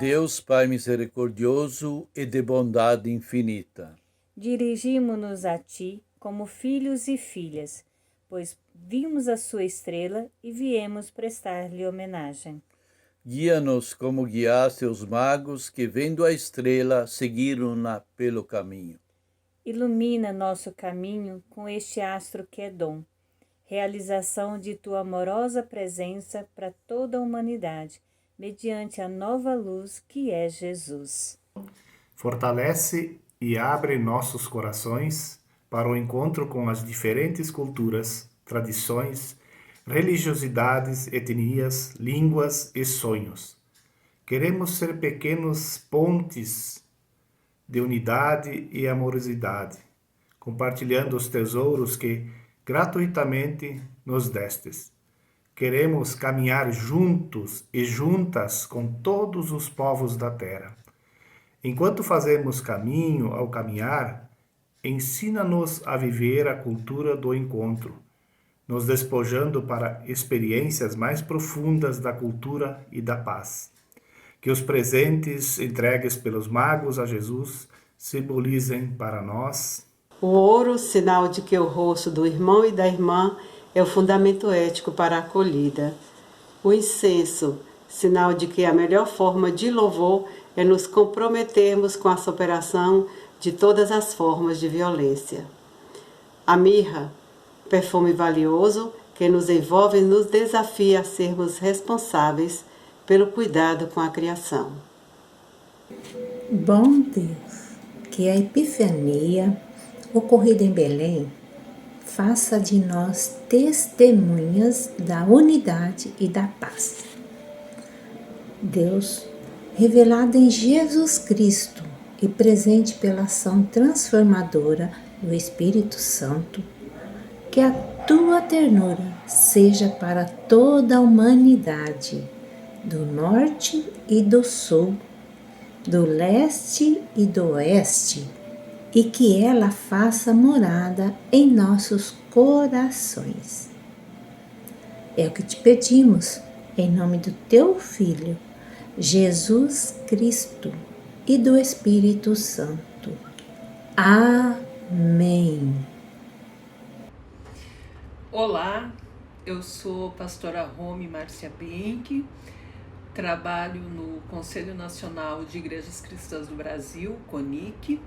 Deus Pai misericordioso e de bondade infinita, dirigimo-nos a Ti como filhos e filhas, pois vimos a Sua estrela e viemos prestar-lhe homenagem. guia-nos como guiaste os magos que, vendo a estrela, seguiram-na pelo caminho. Ilumina nosso caminho com este astro que é dom, realização de Tua amorosa presença para toda a humanidade, mediante a nova luz que é Jesus. Fortalece e abre nossos corações para o encontro com as diferentes culturas, tradições, religiosidades, etnias, línguas e sonhos. Queremos ser pequenos pontes de unidade e amorosidade, compartilhando os tesouros que gratuitamente nos destes. Queremos caminhar juntos e juntas com todos os povos da terra. Enquanto fazemos caminho ao caminhar, ensina-nos a viver a cultura do encontro, nos despojando para experiências mais profundas da cultura e da paz. Que os presentes entregues pelos magos a Jesus simbolizem para nós o ouro, sinal de que o rosto do irmão e da irmã é o fundamento ético para a acolhida. O incenso, sinal de que a melhor forma de louvor é nos comprometermos com a superação de todas as formas de violência. A mirra, perfume valioso que nos envolve e nos desafia a sermos responsáveis pelo cuidado com a criação. Bom Deus, que a Epifania, ocorrida em Belém, faça de nós testemunhas da unidade e da paz. Deus, revelado em Jesus Cristo e presente pela ação transformadora do Espírito Santo, que a tua ternura seja para toda a humanidade, do norte e do sul, do leste e do oeste, e que ela faça morada em nossos corações. É o que te pedimos, em nome do teu Filho, Jesus Cristo, e do Espírito Santo. Amém. Olá, eu sou a pastora Rome Márcia Bienck, trabalho no Conselho Nacional de Igrejas Cristãs do Brasil, CONIC,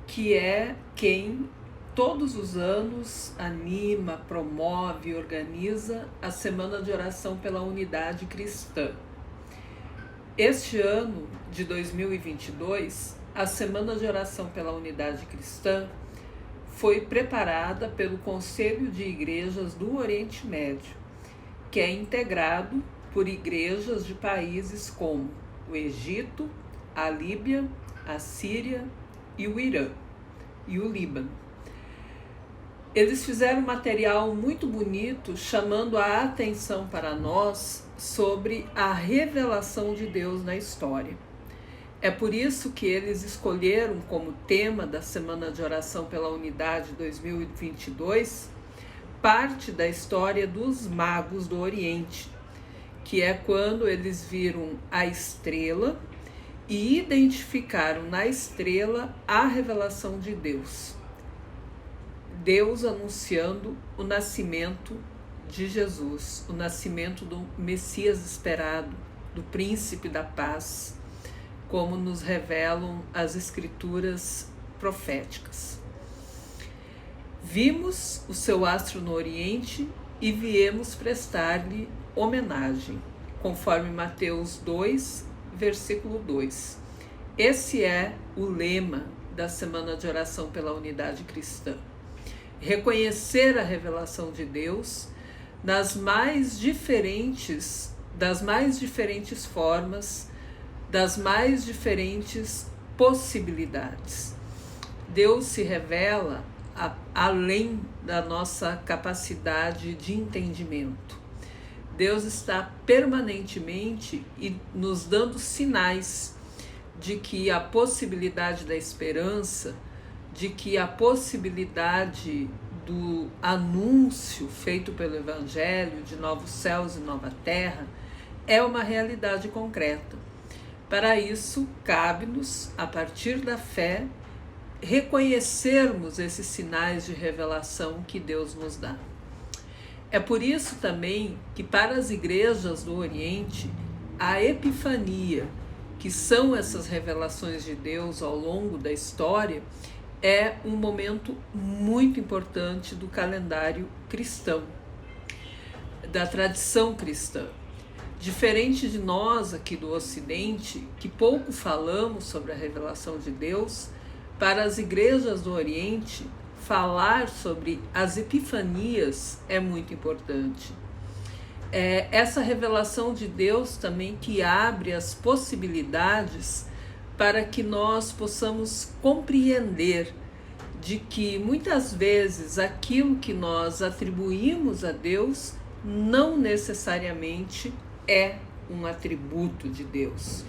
que é quem todos os anos anima, promove e organiza a Semana de Oração pela Unidade Cristã. Este ano de 2022, a Semana de Oração pela Unidade Cristã foi preparada pelo Conselho de Igrejas do Oriente Médio, que é integrado por igrejas de países como o Egito, a Líbia, a Síria e o Irã e o Líbano. Eles fizeram um material muito bonito chamando a atenção para nós sobre a revelação de Deus na história. É por isso que eles escolheram como tema da Semana de Oração pela Unidade 2022 parte da história dos magos do Oriente, que é quando eles viram a estrela e identificaram na estrela a revelação de Deus. Deus anunciando o nascimento de Jesus, o nascimento do Messias esperado, do Príncipe da Paz, como nos revelam as Escrituras proféticas. Vimos o seu astro no Oriente e viemos prestar-lhe homenagem, conforme Mateus 2, versículo 2. Esse é o lema da Semana de Oração pela Unidade Cristã. Reconhecer a revelação de Deus das mais diferentes formas, das mais diferentes possibilidades. Deus se revela além da nossa capacidade de entendimento. Deus está permanentemente nos dando sinais de que a possibilidade da esperança, de que a possibilidade do anúncio feito pelo Evangelho de novos céus e nova terra é uma realidade concreta. Para isso, cabe-nos, a partir da fé, reconhecermos esses sinais de revelação que Deus nos dá. É por isso também que para as igrejas do Oriente, a Epifania, que são essas revelações de Deus ao longo da história, é um momento muito importante do calendário cristão, da tradição cristã. Diferente de nós aqui do Ocidente, que pouco falamos sobre a revelação de Deus, para as igrejas do Oriente, falar sobre as epifanias é muito importante. É essa revelação de Deus também que abre as possibilidades para que nós possamos compreender de que muitas vezes aquilo que nós atribuímos a Deus não necessariamente é um atributo de Deus.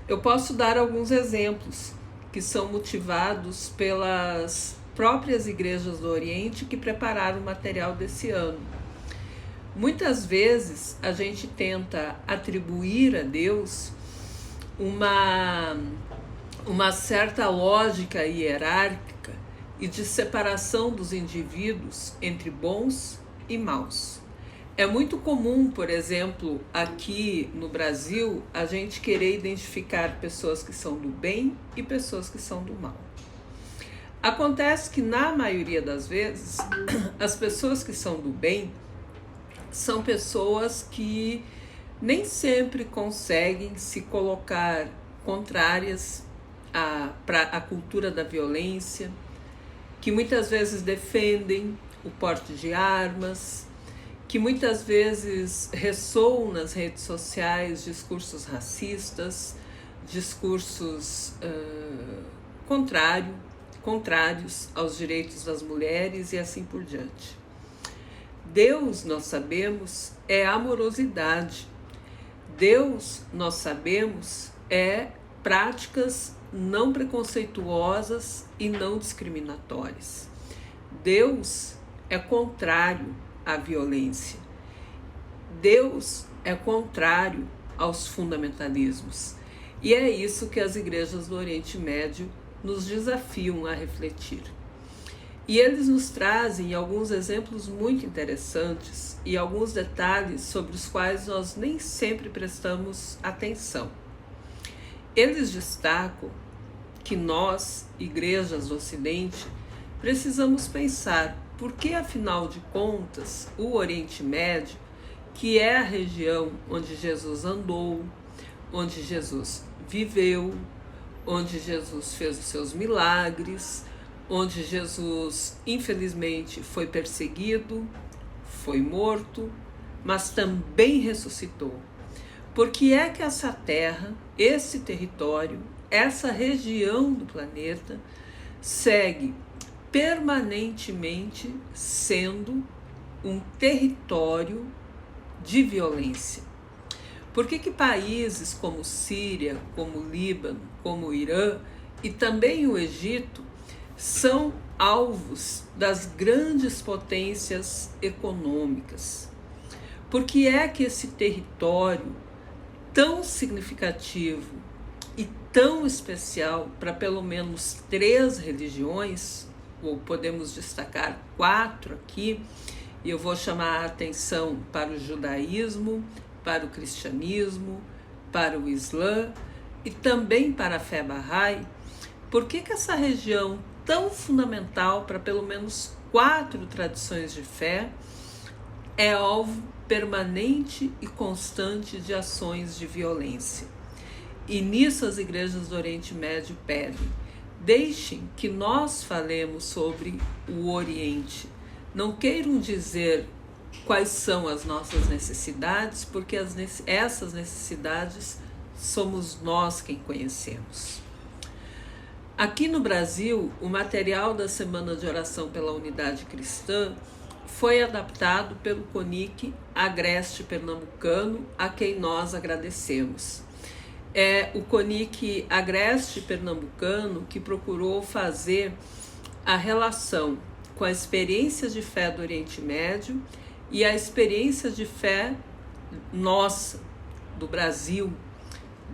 Eu posso dar alguns exemplos que são motivados pelas próprias igrejas do Oriente que prepararam o material desse ano. Muitas vezes a gente tenta atribuir a Deus uma certa lógica hierárquica e de separação dos indivíduos entre bons e maus. É muito comum, por exemplo, aqui no Brasil, a gente querer identificar pessoas que são do bem e pessoas que são do mal. Acontece que, na maioria das vezes, as pessoas que são do bem são pessoas que nem sempre conseguem se colocar contrárias à cultura da violência, que muitas vezes defendem o porte de armas, que muitas vezes ressoam nas redes sociais discursos racistas, discursos contrários aos direitos das mulheres e assim por diante. Deus, nós sabemos, é amorosidade. Deus, nós sabemos, é práticas não preconceituosas e não discriminatórias. Deus é contrário à violência. Deus é contrário aos fundamentalismos. E é isso que as igrejas do Oriente Médio nos desafiam a refletir. E eles nos trazem alguns exemplos muito interessantes e alguns detalhes sobre os quais nós nem sempre prestamos atenção. Eles destacam que nós, igrejas do Ocidente, precisamos pensar por que, afinal de contas, o Oriente Médio, que é a região onde Jesus andou, onde Jesus viveu, onde Jesus fez os seus milagres, onde Jesus, infelizmente, foi perseguido, foi morto, mas também ressuscitou. Por que é que essa terra, esse território, essa região do planeta segue permanentemente sendo um território de violência? Por que países como Síria, como Líbano, como Irã e também o Egito são alvos das grandes potências econômicas? Por que é que esse território tão significativo e tão especial para pelo menos 3 religiões, ou podemos destacar 4 aqui, e eu vou chamar a atenção para o judaísmo, para o cristianismo, para o islã e também para a fé Bahá'í? Por que essa região tão fundamental para pelo menos 4 tradições de fé é alvo permanente e constante de ações de violência? E nisso as igrejas do Oriente Médio pedem: deixem que nós falemos sobre o Oriente. Não queiram dizer quais são as nossas necessidades, porque essas necessidades somos nós quem conhecemos. Aqui no Brasil, o material da Semana de Oração pela Unidade Cristã foi adaptado pelo CONIC Agreste Pernambucano, a quem nós agradecemos. É o CONIC Agreste Pernambucano que procurou fazer a relação com a experiência de fé do Oriente Médio e a experiência de fé nossa, do Brasil,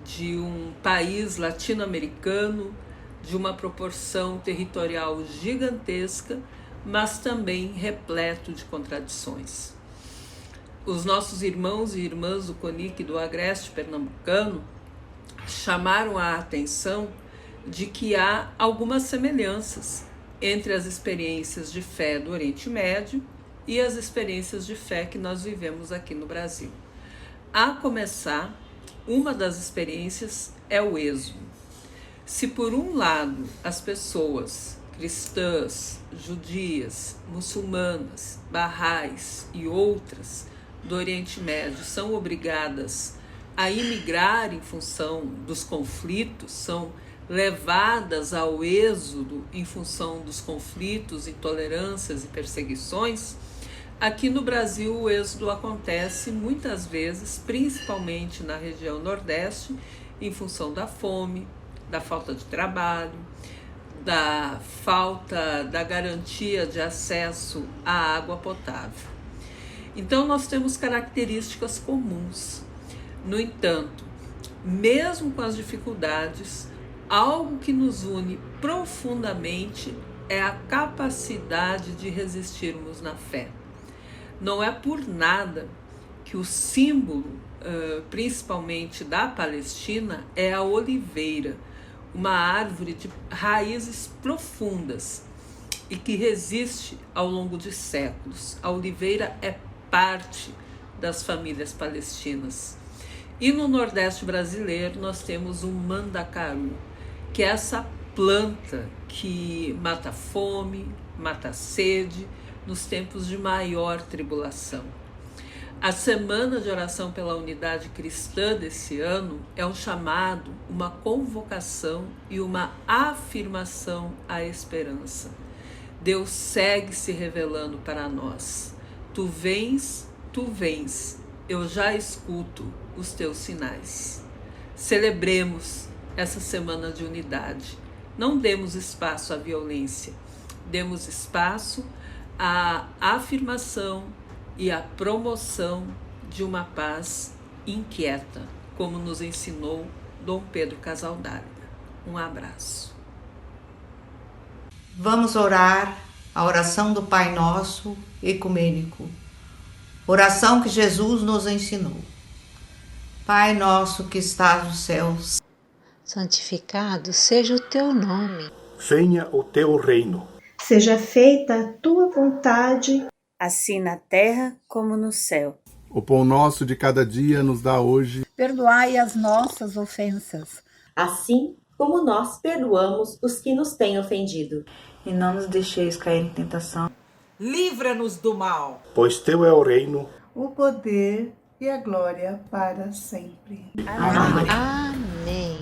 de um país latino-americano de uma proporção territorial gigantesca, mas também repleto de contradições. Os nossos irmãos e irmãs do CONIC do Agreste Pernambucano chamaram a atenção de que há algumas semelhanças entre as experiências de fé do Oriente Médio e as experiências de fé que nós vivemos aqui no Brasil. A começar, uma das experiências é o êxodo. Se por um lado as pessoas cristãs, judias, muçulmanas, barrais e outras do Oriente Médio são obrigadas a imigrar em função dos conflitos, são levadas ao êxodo em função dos conflitos, intolerâncias e perseguições, aqui no Brasil o êxodo acontece muitas vezes, principalmente na região Nordeste, em função da fome, da falta de trabalho, da falta da garantia de acesso à água potável. Então nós temos características comuns. No entanto, mesmo com as dificuldades, algo que nos une profundamente é a capacidade de resistirmos na fé. Não é por nada que o símbolo, principalmente da Palestina, é a oliveira, uma árvore de raízes profundas e que resiste ao longo de séculos. A oliveira é parte das famílias palestinas. E no Nordeste brasileiro nós temos o mandacaru, que é essa planta que mata a fome, mata a sede nos tempos de maior tribulação. A Semana de Oração pela Unidade Cristã desse ano é um chamado, uma convocação e uma afirmação à esperança. Deus segue se revelando para nós. Tu vens, eu já escuto os teus sinais. Celebremos essa Semana de Unidade. Não demos espaço à violência, demos espaço à afirmação e a promoção de uma paz inquieta, como nos ensinou Dom Pedro Casaldáliga. Um abraço. Vamos orar a oração do Pai Nosso ecumênico, oração que Jesus nos ensinou. Pai nosso que estás nos céus, santificado seja o teu nome. Venha o teu reino. Seja feita a tua vontade, assim na terra como no céu. O pão nosso de cada dia nos dá hoje. Perdoai as nossas ofensas, assim como nós perdoamos os que nos têm ofendido. E não nos deixeis cair em tentação. Livra-nos do mal. Pois teu é o reino, o poder e a glória para sempre. Amém. Amém.